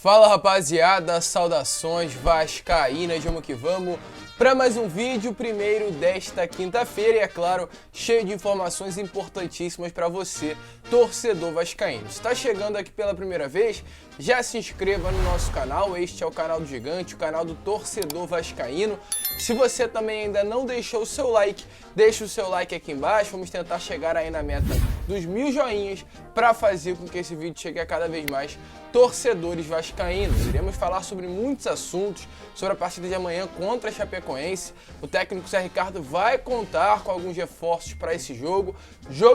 Fala rapaziada, saudações vascaínas, vamos que vamos para mais um vídeo, primeiro desta quinta-feira e é claro, cheio de informações importantíssimas para você, torcedor vascaíno. Se está chegando aqui pela primeira vez, já se inscreva no nosso canal, este é o canal do Gigante, o canal do torcedor vascaíno. Se você também ainda não deixou o seu like, deixa o seu like aqui embaixo, vamos tentar chegar aí na meta dos 1000 joinhas para fazer com que esse vídeo chegue a cada vez mais torcedores vascaínos. Iremos falar sobre muitos assuntos, sobre a partida de amanhã contra a Chapecoense. O técnico Zé Ricardo vai contar com alguns reforços para esse jogo,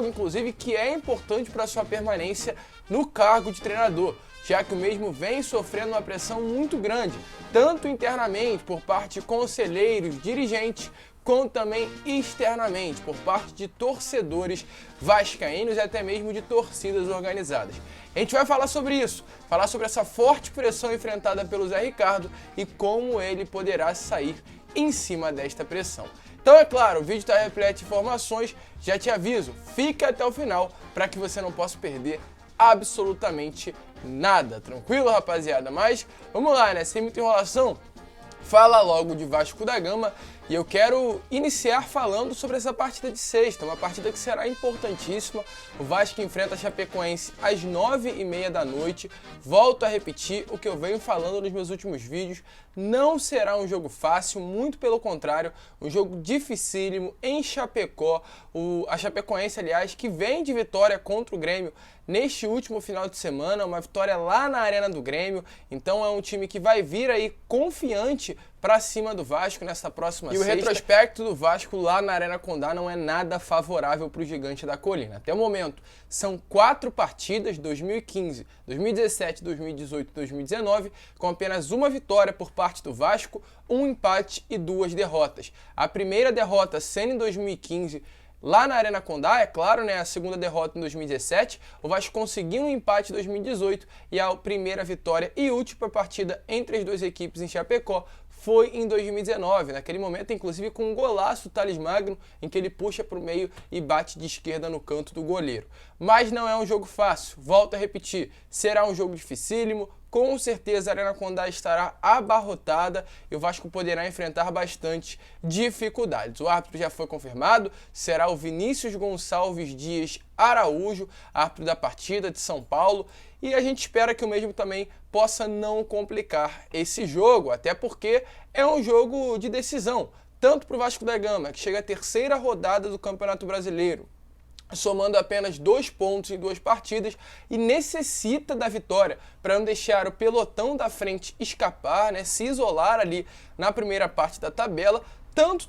inclusive que é importante para sua permanência no cargo de treinador, já que o mesmo vem sofrendo uma pressão muito grande, tanto internamente por parte de conselheiros, dirigentes, como também externamente por parte de torcedores vascaínos e até mesmo de torcidas organizadas. A gente vai falar sobre isso, falar sobre essa forte pressão enfrentada pelo Zé Ricardo e como ele poderá sair em cima desta pressão. Então é claro, o vídeo está repleto de informações, já te aviso, fica até o final para que você não possa perder absolutamente nada, tranquilo rapaziada? Mas vamos lá, né? Sem muita enrolação, fala logo de Vasco da Gama e eu quero iniciar falando sobre essa partida de sexta, uma partida que será importantíssima. O Vasco enfrenta a Chapecoense às 9h30 da noite. Volto a repetir o que eu venho falando nos meus últimos vídeos, não será um jogo fácil, muito pelo contrário, um jogo dificílimo em Chapecó. A Chapecoense, aliás, que vem de vitória contra o Grêmio neste último final de semana, uma vitória lá na Arena do Grêmio, então é um time que vai vir aí confiante para cima do Vasco nessa próxima sexta. E o retrospecto do Vasco lá na Arena Condá não é nada favorável para o Gigante da Colina. Até o momento, são 4 partidas, 2015, 2017, 2018 e 2019, com apenas uma vitória por parte do Vasco, um empate e 2 derrotas. A primeira derrota sendo em 2015, lá na Arena Condá, é claro, né, a segunda derrota em 2017, o Vasco conseguiu um empate em 2018 e a primeira vitória e última partida entre as duas equipes em Chapecó foi em 2019, naquele momento inclusive com um golaço do Thales Magno, em que ele puxa para o meio e bate de esquerda no canto do goleiro. Mas não é um jogo fácil, volto a repetir, será um jogo dificílimo, com certeza a Arena Condá estará abarrotada e o Vasco poderá enfrentar bastante dificuldades. O árbitro já foi confirmado, será o Vinícius Gonçalves Dias Araújo, árbitro da partida de São Paulo, e a gente espera que o mesmo também possa não complicar esse jogo, até porque é um jogo de decisão, tanto para o Vasco da Gama, que chega à terceira rodada do Campeonato Brasileiro, somando apenas 2 pontos em 2 partidas e necessita da vitória para não deixar o pelotão da frente escapar, né, se isolar ali na primeira parte da tabela, quanto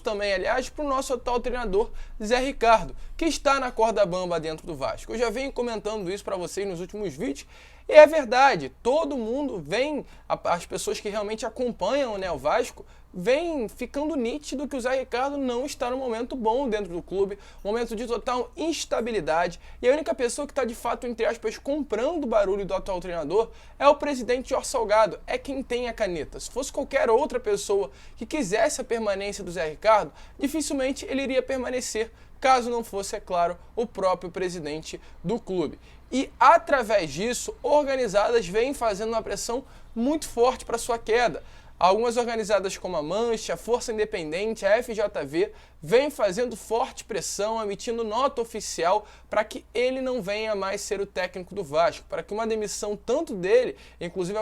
também, aliás, para o nosso atual treinador Zé Ricardo, que está na corda bamba dentro do Vasco. Eu já venho comentando isso para vocês nos últimos vídeos, e é verdade, todo mundo vem, as pessoas que realmente acompanham, né, o Vasco, vem ficando nítido que o Zé Ricardo não está no momento bom dentro do clube, momento de total instabilidade, e a única pessoa que está de fato, entre aspas, comprando o barulho do atual treinador é o presidente Jorge Salgado, é quem tem a caneta. Se fosse qualquer outra pessoa que quisesse a permanência do Zé Ricardo, dificilmente ele iria permanecer, caso não fosse, é claro, o próprio presidente do clube. E, através disso, organizadas vêm fazendo uma pressão muito forte para sua queda. Algumas organizadas como a Mancha, a Força Independente, a FJV, vêm fazendo forte pressão, emitindo nota oficial para que ele não venha mais ser o técnico do Vasco, para que uma demissão tanto dele, inclusive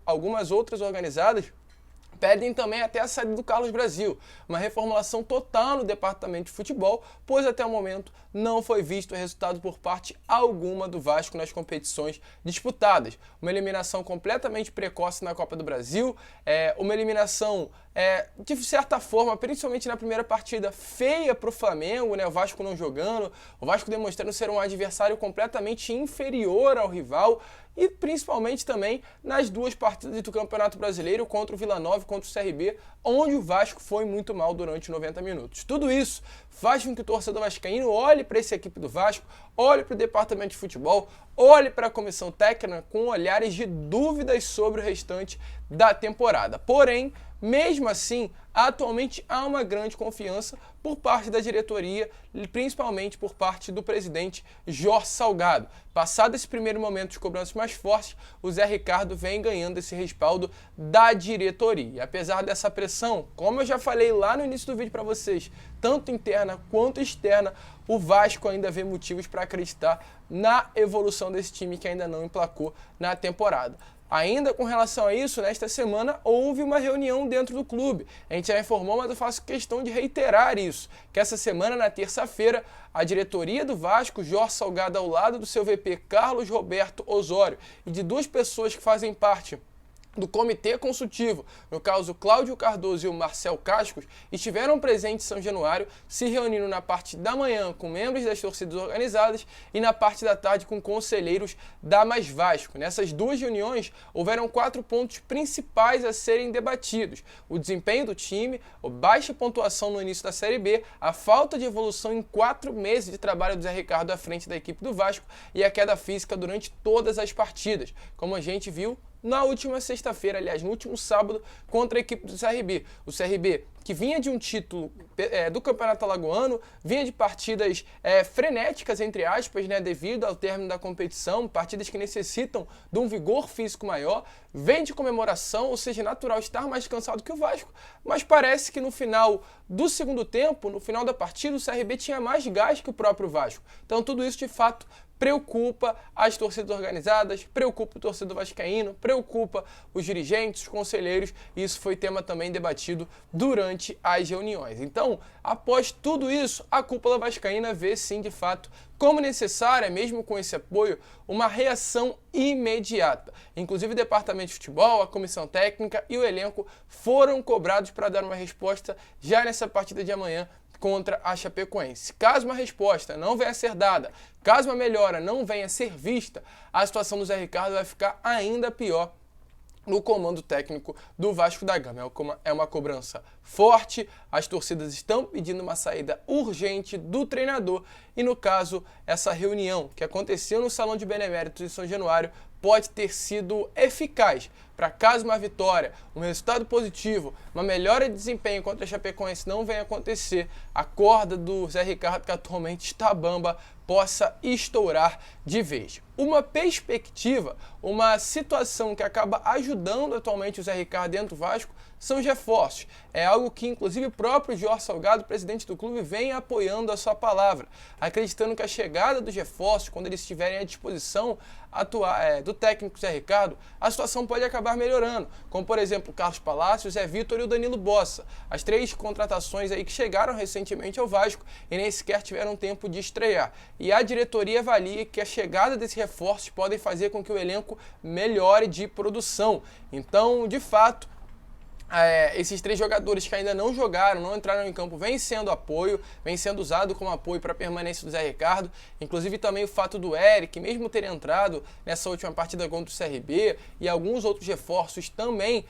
algumas outras organizadas, pedem também até a saída do Carlos Brasil, uma reformulação total no departamento de futebol, pois até o momento não foi visto resultado por parte alguma do Vasco nas competições disputadas. Uma eliminação completamente precoce na Copa do Brasil, uma eliminação de certa forma, principalmente na primeira partida, feia para o Flamengo, né? O Vasco não jogando, o Vasco demonstrando ser um adversário completamente inferior ao rival, e principalmente também nas 2 partidas do Campeonato Brasileiro contra o Vila Nova e contra o CRB, onde o Vasco foi muito mal durante 90 minutos. Tudo isso faz com que o torcedor vascaíno olhe para essa equipe do Vasco, olhe para o departamento de futebol, olhe para a comissão técnica com olhares de dúvidas sobre o restante da temporada. Porém, mesmo assim, atualmente há uma grande confiança por parte da diretoria, principalmente por parte do presidente Jorge Salgado. Passado esse primeiro momento de cobranças mais fortes, o Zé Ricardo vem ganhando esse respaldo da diretoria. E apesar dessa pressão, como eu já falei lá no início do vídeo para vocês, tanto interna quanto externa, o Vasco ainda vê motivos para acreditar na evolução desse time que ainda não emplacou na temporada. Ainda com relação a isso, nesta semana houve uma reunião dentro do clube. A gente já informou, mas eu faço questão de reiterar isso, que essa semana, na terça-feira, a diretoria do Vasco, Jorge Salgado ao lado do seu VP Carlos Roberto Osório e de duas pessoas que fazem parte do comitê consultivo, no caso Cláudio Cardoso e o Marcel Cascos, estiveram presentes em São Januário, se reunindo na parte da manhã com membros das torcidas organizadas e na parte da tarde com conselheiros da Mais Vasco. Nessas duas reuniões, houveram 4 pontos principais a serem debatidos: o desempenho do time, a baixa pontuação no início da Série B, a falta de evolução em 4 meses de trabalho do Zé Ricardo à frente da equipe do Vasco e a queda física durante todas as partidas, como a gente viu na última sexta-feira, aliás, no último sábado, contra a equipe do CRB. O CRB, que vinha de um título do Campeonato Alagoano, vinha de partidas frenéticas, entre aspas, né, devido ao término da competição, partidas que necessitam de um vigor físico maior, vem de comemoração, ou seja, natural estar mais cansado que o Vasco, mas parece que no final do segundo tempo, no final da partida, o CRB tinha mais gás que o próprio Vasco. Então tudo isso, de fato, preocupa as torcidas organizadas, preocupa o torcedor vascaíno, preocupa os dirigentes, os conselheiros, e isso foi tema também debatido durante as reuniões. Então, após tudo isso, a cúpula vascaína vê sim, de fato, como necessária, mesmo com esse apoio, uma reação imediata. Inclusive o departamento de futebol, a comissão técnica e o elenco foram cobrados para dar uma resposta já nessa partida de amanhã contra a Chapecoense. Caso uma resposta não venha a ser dada, caso uma melhora não venha a ser vista, a situação do Zé Ricardo vai ficar ainda pior no comando técnico do Vasco da Gama. É uma cobrança forte, as torcidas estão pedindo uma saída urgente do treinador e, no caso, essa reunião que aconteceu no Salão de Beneméritos em São Januário pode ter sido eficaz para, caso uma vitória, um resultado positivo, uma melhora de desempenho contra a Chapecoense não venha acontecer, a corda do Zé Ricardo, que atualmente está bamba, possa estourar de vez. Uma perspectiva, uma situação que acaba ajudando atualmente o Zé Ricardo dentro do Vasco são os reforços. É algo que, inclusive, o próprio Jorge Salgado, presidente do clube, vem apoiando a sua palavra, acreditando que a chegada dos reforços, quando eles estiverem à disposição do técnico Zé Ricardo, a situação pode acabar melhorando, como, por exemplo, o Carlos Palácio, o Zé Vitor e o Danilo Bossa. As 3 contratações aí que chegaram recentemente ao Vasco e nem sequer tiveram tempo de estrear. E a diretoria avalia que a chegada desses reforços podem fazer com que o elenco melhore de produção. Então, de fato, esses 3 jogadores que ainda não jogaram, não entraram em campo, vem sendo apoio, vem sendo usado como apoio para a permanência do Zé Ricardo. Inclusive também o fato do Eric, mesmo ter entrado nessa última partida contra o CRB, e alguns outros reforços também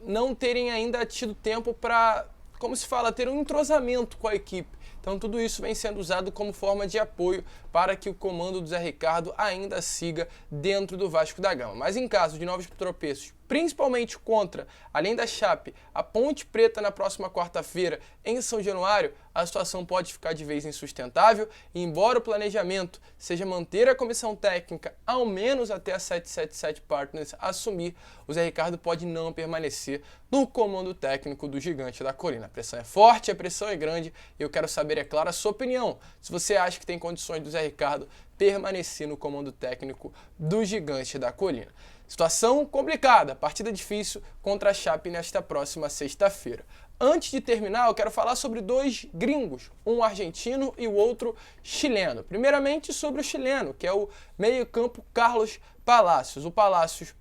não terem ainda tido tempo para, como se fala, ter um entrosamento com a equipe. Então tudo isso vem sendo usado como forma de apoio para que o comando do Zé Ricardo ainda siga dentro do Vasco da Gama. Mas em caso de novos tropeços, principalmente contra, além da Chape, a Ponte Preta na próxima quarta-feira em São Januário, a situação pode ficar de vez insustentável e, embora o planejamento seja manter a comissão técnica ao menos até a 777 Partners assumir, o Zé Ricardo pode não permanecer no comando técnico do Gigante da Colina. A pressão é forte, a pressão é grande e eu quero saber, é claro, a sua opinião. Se você acha que tem condições do Zé Ricardo permanecer no comando técnico do Gigante da Colina. Situação complicada, partida difícil contra a Chape nesta próxima sexta-feira. Antes de terminar, eu quero falar sobre 2 gringos, um argentino e o outro chileno. Primeiramente sobre o chileno, que é o meio-campo Carlos Palacios. O Palacios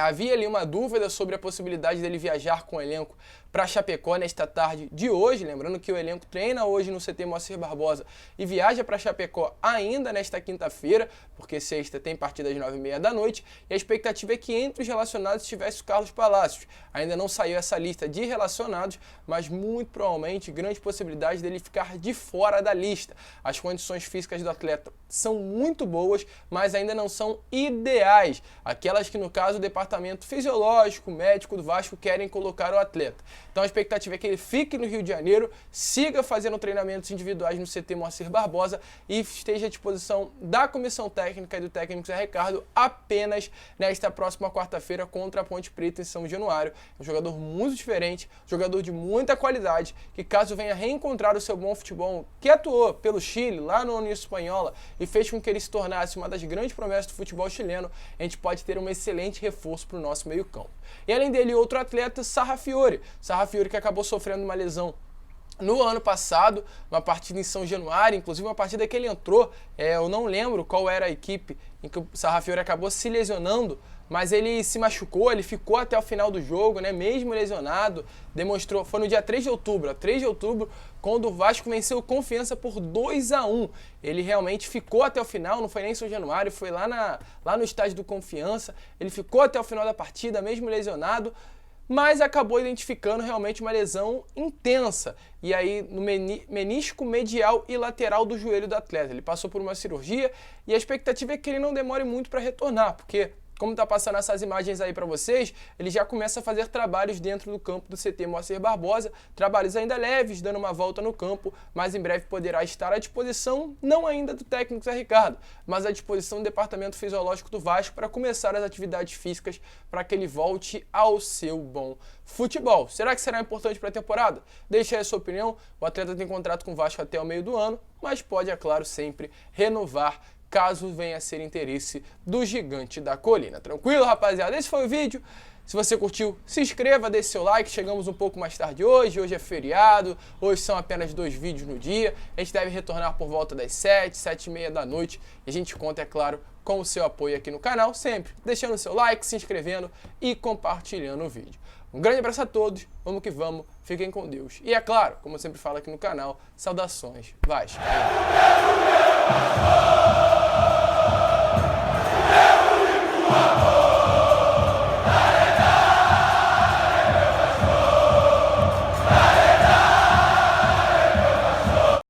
havia ali uma dúvida sobre a possibilidade dele viajar com o elenco para Chapecó nesta tarde de hoje, lembrando que o elenco treina hoje no CT Moacir Barbosa e viaja para Chapecó ainda nesta quinta-feira, porque sexta tem partida às 9h30 da noite, e a expectativa é que entre os relacionados estivesse o Carlos Palacios. Ainda não saiu essa lista de relacionados, mas muito provavelmente grande possibilidade dele ficar de fora da lista. As condições físicas do atleta são muito boas, mas ainda não são ideais, aquelas que no caso o departamento fisiológico, médico do Vasco querem colocar o atleta. Então a expectativa é que ele fique no Rio de Janeiro, siga fazendo treinamentos individuais no CT Moacir Barbosa e esteja à disposição da comissão técnica e do técnico Zé Ricardo apenas nesta próxima quarta-feira contra a Ponte Preta em São Januário. É um jogador muito diferente, jogador de muita qualidade, que caso venha reencontrar o seu bom futebol, que atuou pelo Chile, lá no União Espanhola, e fez com que ele se tornasse uma das grandes promessas do futebol chileno, a gente pode ter um excelente reforço para o nosso meio-campo. E além dele, outro atleta, Sarrafiore. Sarrafiore que acabou sofrendo uma lesão no ano passado, uma partida em São Januário, inclusive uma partida que ele entrou, eu não lembro qual era a equipe em que o Sarrafiore acabou se lesionando, mas ele se machucou, ele ficou até o final do jogo, né, mesmo lesionado, demonstrou, foi no dia 3 de outubro, quando o Vasco venceu o Confiança por 2-1. Ele realmente ficou até o final, não foi nem em São Januário, foi lá no estádio do Confiança, ele ficou até o final da partida, mesmo lesionado, mas acabou identificando realmente uma lesão intensa, e aí no menisco medial e lateral do joelho do atleta. Ele passou por uma cirurgia e a expectativa é que ele não demore muito para retornar, porque como está passando essas imagens aí para vocês, ele já começa a fazer trabalhos dentro do campo do CT Moacir Barbosa, trabalhos ainda leves, dando uma volta no campo, mas em breve poderá estar à disposição, não ainda do técnico Zé Ricardo, mas à disposição do Departamento Fisiológico do Vasco para começar as atividades físicas para que ele volte ao seu bom futebol. Será que será importante para a temporada? Deixe aí a sua opinião. O atleta tem contrato com o Vasco até o meio do ano, mas pode, é claro, sempre renovar caso venha a ser interesse do Gigante da Colina. Tranquilo, rapaziada? Esse foi o vídeo. Se você curtiu, se inscreva, deixe seu like. Chegamos um pouco mais tarde hoje é feriado, hoje são apenas 2 vídeos no dia. A gente deve retornar por volta das 7h30 da noite. E a gente conta, é claro, com o seu apoio aqui no canal, sempre deixando o seu like, se inscrevendo e compartilhando o vídeo. Um grande abraço a todos, vamos que vamos, fiquem com Deus. E é claro, como eu sempre falo aqui no canal, saudações Vasco.